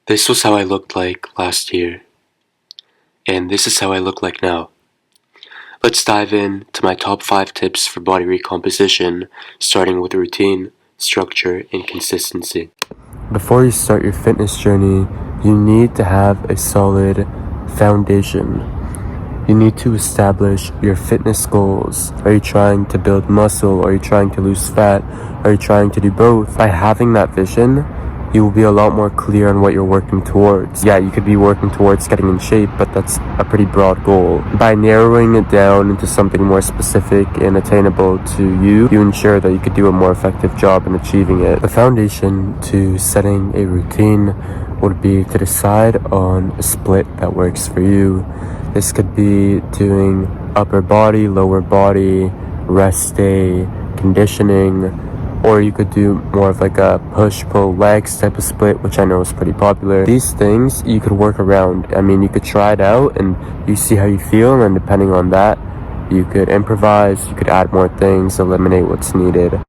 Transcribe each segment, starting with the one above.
This was how I looked like last year, and this is how I look like now. Let's dive in to my top 5 tips for body recomposition, starting with routine, structure, and consistency. Before you start your fitness journey, you need to have a solid foundation. You need to establish your fitness goals. Are you trying to build muscle? Are you trying to lose fat? Are you trying to do both? By having that vision, you will be a lot more clear on what you're working towards. Yeah, you could be working towards getting in shape, but that's a pretty broad goal. By narrowing it down into something more specific and attainable to you, you ensure that you could do a more effective job in achieving it. The foundation to setting a routine would be to decide on a split that works for you. This could be doing upper body, lower body, rest day, conditioning, or you could do more of like a push-pull legs type of split, which I know is pretty popular. These things you could work around. I mean, you could try it out and you see how you feel, and then depending on that, you could improvise, you could add more things, eliminate what's needed.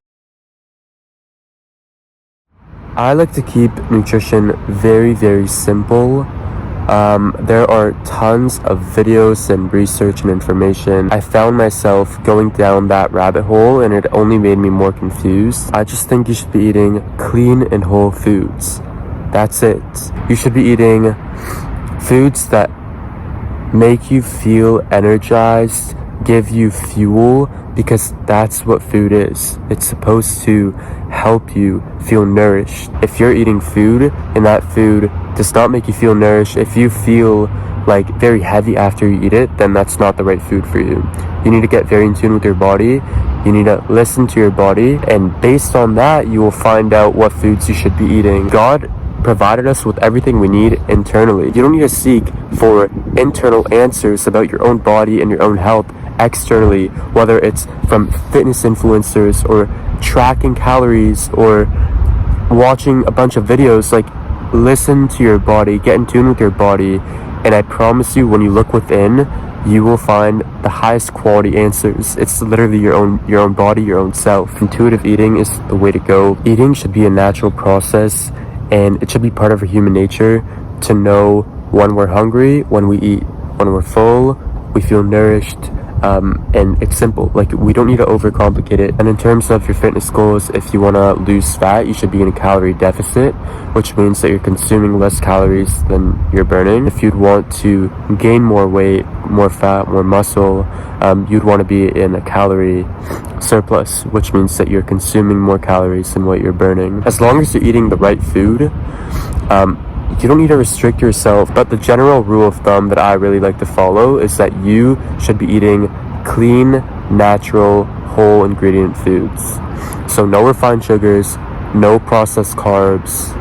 I like to keep nutrition very, very simple. There are tons of videos and research and information. I found myself going down that rabbit hole and it only made me more confused. I just think you should be eating clean and whole foods. That's it. You should be eating foods that make you feel energized, give you fuel, because that's what food is. It's supposed to help you feel nourished. If you're eating food and that food does not make you feel nourished, if you feel like very heavy after you eat it, then that's not the right food for you. You need to get very in tune with your body. You need to listen to your body, and based on that, you will find out what foods you should be eating. God provided us with everything we need internally. You don't need to seek for internal answers about your own body and your own health externally, whether it's from fitness influencers or tracking calories or watching a bunch of videos. Like, listen to your body, get in tune with your body, and I promise you, when you look within, you will find the highest quality answers. It's literally your own body, your own self. Intuitive eating is the way to go. Eating should be a natural process, and it should be part of our human nature to know when we're hungry, when we eat. When we're full, we feel nourished. And it's simple. Like, we don't need to overcomplicate it. And in terms of your fitness goals, if you want to lose fat, you should be in a calorie deficit, which means that you're consuming less calories than you're burning. If you'd want to gain more weight, more fat, more muscle, you'd want to be in a calorie surplus, which means that you're consuming more calories than what you're burning. As long as you're eating the right food, you don't need to restrict yourself, but the general rule of thumb that I really like to follow is that you should be eating clean, natural, whole ingredient foods. So no refined sugars, no processed carbs,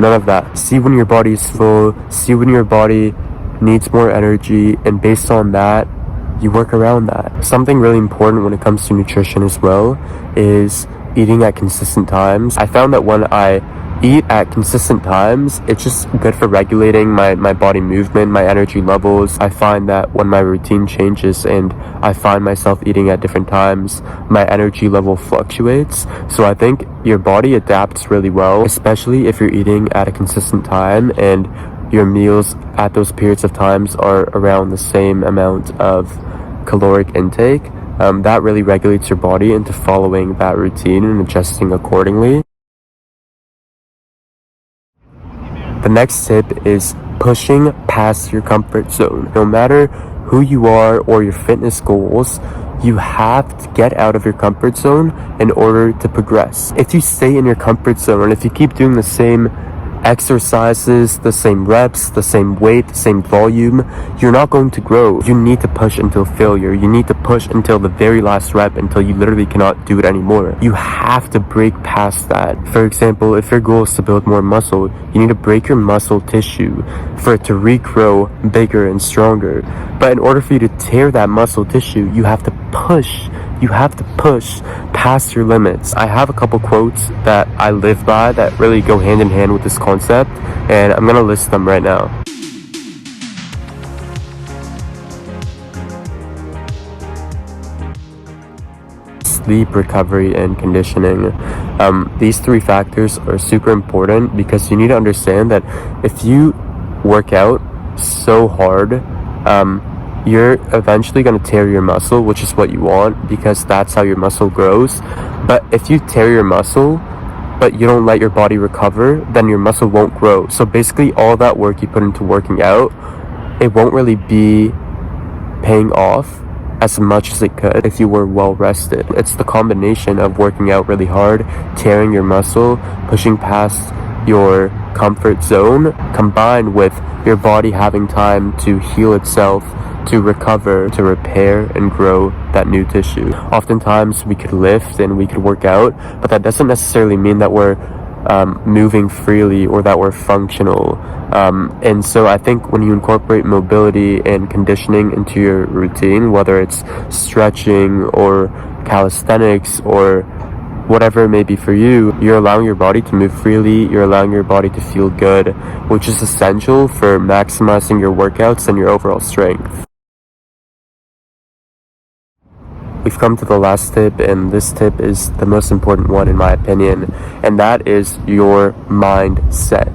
none of that. See when your body is full, see when your body needs more energy, and based on that, you work around that. Something really important when it comes to nutrition as well is eating at consistent times. I found that when I eat at consistent times, it's just good for regulating my body movement, my energy levels. I find that when my routine changes and I find myself eating at different times, my energy level fluctuates. So I think your body adapts really well, especially if you're eating at a consistent time and your meals at those periods of times are around the same amount of caloric intake. That really regulates your body into following that routine and adjusting accordingly. The next tip is pushing past your comfort zone. No matter who you are or your fitness goals, you have to get out of your comfort zone in order to progress. If you stay in your comfort zone and if you keep doing the same exercises, the same reps, the same weight, the same volume, you're not going to grow. You need to push until failure. You need to push until the very last rep, until you literally cannot do it anymore. You have to break past that. For example, if your goal is to build more muscle, you need to break your muscle tissue for it to regrow bigger and stronger. But in order for you to tear that muscle tissue, you have to push. You have to push past your limits. I have a couple quotes that I live by that really go hand in hand with this concept, and I'm gonna list them right now. Sleep, recovery, and conditioning. These three factors are super important because you need to understand that if you work out so hard, you're eventually going to tear your muscle, which is what you want because that's how your muscle grows. But if you tear your muscle but you don't let your body recover, then your muscle won't grow. So basically all that work you put into working out, it won't really be paying off as much as it could if you were well rested. It's the combination of working out really hard, tearing your muscle, pushing past your comfort zone, combined with your body having time to heal itself, to recover, to repair and grow that new tissue. Oftentimes we could lift and we could work out, but that doesn't necessarily mean that we're moving freely or that we're functional. And so I think when you incorporate mobility and conditioning into your routine, whether it's stretching or calisthenics or whatever it may be for you, you're allowing your body to move freely, you're allowing your body to feel good, which is essential for maximizing your workouts and your overall strength. We've come to the last tip, and this tip is the most important one in my opinion, and that is your mindset.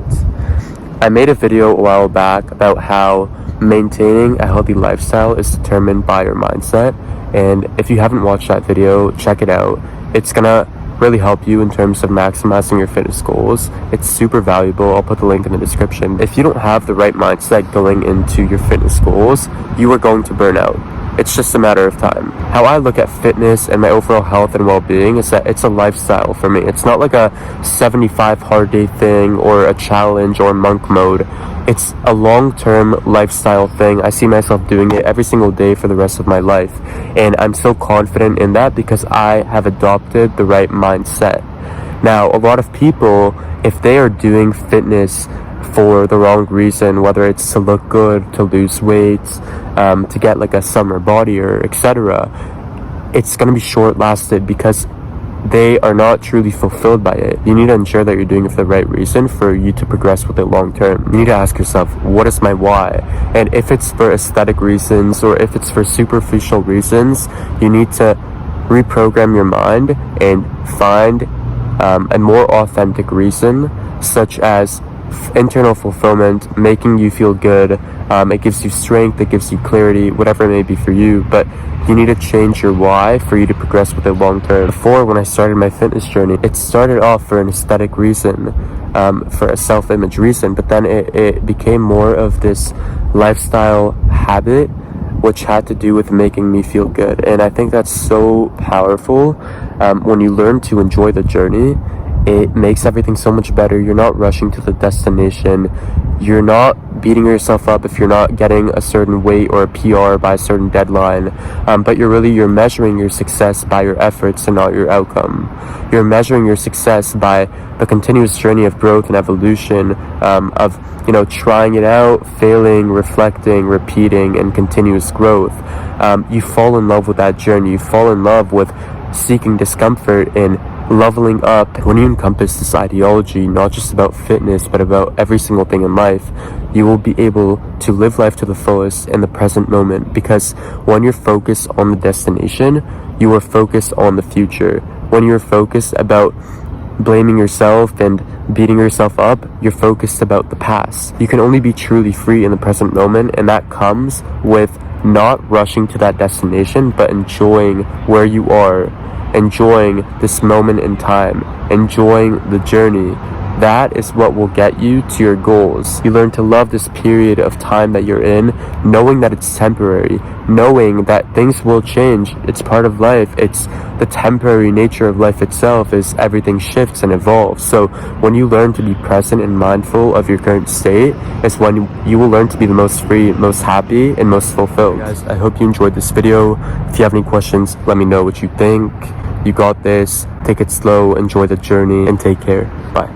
I made a video a while back about how maintaining a healthy lifestyle is determined by your mindset, and if you haven't watched that video, check it out. It's gonna really help you in terms of maximizing your fitness goals. It's super valuable. I'll put the link in the description. If you don't have the right mindset going into your fitness goals, you are going to burn out. It's just a matter of time. How I look at fitness and my overall health and well-being is that it's a lifestyle for me. It's not like a 75 hard day thing or a challenge or monk mode. It's a long-term lifestyle thing. I see myself doing it every single day for the rest of my life. And I'm so confident in that because I have adopted the right mindset. Now, a lot of people, if they are doing fitness for the wrong reason, whether it's to look good, to lose weight, to get like a summer body or etc., it's going to be short-lasted because they are not truly fulfilled by it. You need to ensure that you're doing it for the right reason for you to progress with it long term. You need to ask yourself, what is my why? And if it's for aesthetic reasons or if it's for superficial reasons, you need to reprogram your mind and find a more authentic reason, such as internal fulfillment, making you feel good. It gives you strength, it gives you clarity, whatever it may be for you, but you need to change your why for you to progress with it long term. Before, when I started my fitness journey, it started off for an aesthetic reason, for a self-image reason, but then it became more of this lifestyle habit which had to do with making me feel good. And I think that's so powerful. When you learn to enjoy the journey, it makes everything so much better. You're not rushing to the destination. You're not beating yourself up if you're not getting a certain weight or a PR by a certain deadline. But you're measuring your success by your efforts and not your outcome. You're measuring your success by the continuous journey of growth and evolution, of trying it out, failing, reflecting, repeating, and continuous growth. You fall in love with that journey. You fall in love with seeking discomfort and leveling up. When you encompass this ideology, not just about fitness, but about every single thing in life, you will be able to live life to the fullest in the present moment, because when you're focused on the destination, you are focused on the future. When you're focused about blaming yourself and beating yourself up, you're focused about the past. You can only be truly free in the present moment, and that comes with not rushing to that destination, but enjoying where you are, enjoying this moment in time, enjoying the journey. That is what will get you to your goals. You learn to love this period of time that you're in, knowing that it's temporary, knowing that things will change. It's part of life. It's the temporary nature of life itself, is everything shifts and evolves. So when you learn to be present and mindful of your current state, is when you will learn to be the most free, most happy, and most fulfilled. Hey guys, I hope you enjoyed this video. If you have any questions, let me know what you think. You got this. Take it slow, enjoy the journey, and take care. Bye.